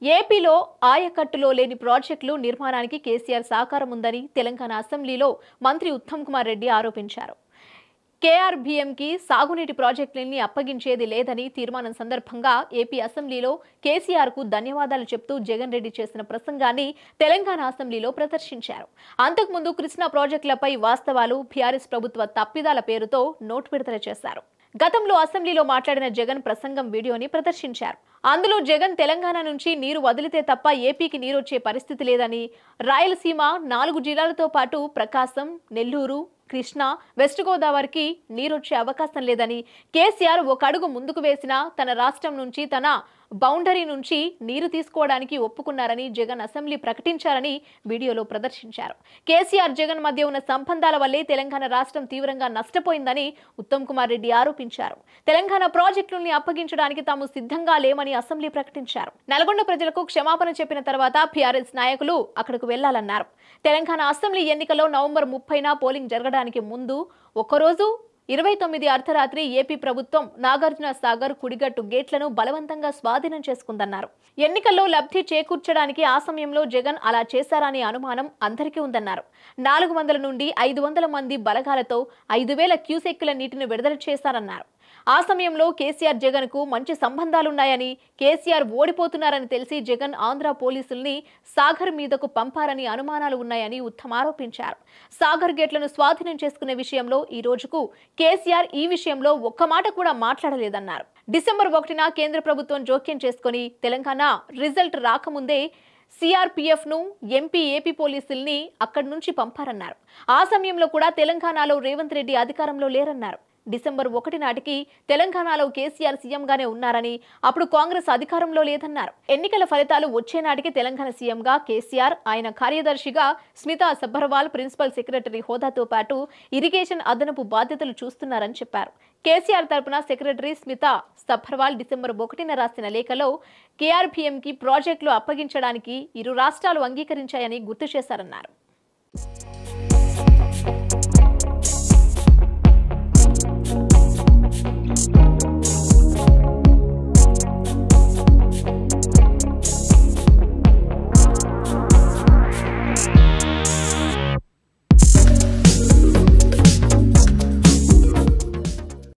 ఏపీలో ఆయకట్టులో లేని ప్రాజెక్టులు నిర్మాణానికి కేసీఆర్ సహకారం ఉందని తెలంగాణ అసెంబ్లీలో మంత్రి ఉత్తమ్ కుమార్ రెడ్డి ఆరోపించారు. కేఆర్బీఎంకి సాగునీటి ప్రాజెక్టులని అప్పగించేది లేదని తీర్మానం సందర్భంగా ఏపీ అసెంబ్లీలో కేసీఆర్కు ధన్యవాదాలు చెప్తూ జగన్ రెడ్డి చేసిన ప్రసంగాన్ని తెలంగాణ అసెంబ్లీలో ప్రదర్శించారు. అంతకుముందు కృష్ణా ప్రాజెక్టులపై వాస్తవాలు, బీఆర్ఎస్ ప్రభుత్వ తప్పిదాల పేరుతో నోటు విడుదల చేశారు. గతంలో అసెంబ్లీలో మాట్లాడిన జగన్ ప్రసంగం వీడియోని ప్రదర్శించారు. అందులో జగన్ తెలంగాణ నుంచి నీరు వదిలితే తప్ప ఏపీకి నీరొచ్చే పరిస్థితి లేదని, రాయలసీమ 4 జిల్లాలతో పాటు ప్రకాశం, నెల్లూరు, కృష్ణా, వెస్ట్ గోదావరికి నీరొచ్చే అవకాశం లేదని, కేసీఆర్ ఒక అడుగు ముందుకు వేసినా తన రాష్ట్రం నుంచి, తన బౌండరీ నుంచి నీరు తీసుకోవడానికి ఒప్పుకున్నారని జగన్ అసెంబ్లీ ప్రకటించారని వీడియోలో ప్రదర్శించారు. కేసీఆర్ జగన్ మధ్య ఉన్న సంబంధాల వల్లే తెలంగాణ రాష్ట్రం తీవ్రంగా నష్టపోయిందని ఉత్తమ్ కుమార్ రెడ్డి ఆరోపించారు. తెలంగాణ ప్రాజెక్టుల్ని అప్పగించడానికి తాము సిద్ధంగా లేమని అసెంబ్లీ ప్రకటించారు. నల్గొండ ప్రజలకు క్షమాపణ చెప్పిన తర్వాత బీఆర్ఎస్ నాయకులు అక్కడకు వెళ్లాలన్నారు. తెలంగాణ అసెంబ్లీ ఎన్నికల్లో నవంబర్ 30న పోలింగ్ జరగడానికి ముందు ఒక్కరోజు 29 అర్ధరాత్రి ఏపీ ప్రభుత్వం నాగార్జున సాగర్ కుడిగట్టు గేట్లను బలవంతంగా స్వాధీనం చేసుకుందన్నారు. ఎన్నికల్లో లబ్ధి చేకూర్చడానికి ఆ సమయంలో జగన్ అలా చేశారనే అనుమానం అందరికీ ఉందన్నారు. 400 నుండి 500 మంది బలగాలతో 5000 క్యూసెక్కుల నీటిని విడుదల చేశారన్నారు. ఆ సమయంలో కేసీఆర్ జగన్ కు మంచి సంబంధాలున్నాయని, కేసీఆర్ ఓడిపోతున్నారని తెలిసి జగన్ ఆంధ్ర పోలీసుల్ని సాగర్ మీదకు పంపారని అనుమానాలు ఉన్నాయని ఉత్తమ్ ఆరోపించారు. సాగర్ గేట్లను స్వాధీనం చేసుకునే విషయంలో ఈ రోజుకు కేసీఆర్ ఈ విషయంలో ఒక్క మాట కూడా మాట్లాడలేదన్నారు. డిసెంబర్ 1న కేంద్ర ప్రభుత్వం జోక్యం చేసుకుని తెలంగాణ రిజల్ట్ రాకముందే సిఆర్పీఎఫ్ ను ఏపీ పోలీసుల్ని అక్కడి నుంచి పంపారన్నారు. ఆ సమయంలో కూడా తెలంగాణలో రేవంత్ రెడ్డి అధికారంలో లేరన్నారు. డిసెంబర్ 1 నాటికి తెలంగాణలో కేసీఆర్ సీఎంగానే ఉన్నారని, అప్పుడు కాంగ్రెస్ అధికారంలో లేదన్నారు. ఎన్నికల ఫలితాలు వచ్చే నాటికి తెలంగాణ సీఎంగా కేసీఆర్, ఆయన కార్యదర్శిగా స్మితా సబ్బర్వాల్ ప్రిన్సిపల్ సెక్రటరీ హోదాతో పాటు ఇరిగేషన్ అదనపు బాధ్యతలు చూస్తున్నారని చెప్పారు. కేసీఆర్ తరపున సెక్రటరీ స్మితా సబ్బర్వాల్ డిసెంబర్ 1న రాసిన లేఖలో కేఆర్బీఎంకి ప్రాజెక్టులు అప్పగించడానికి ఇరు రాష్ట్రాలు అంగీకరించాయని గుర్తు చేశారన్నారు.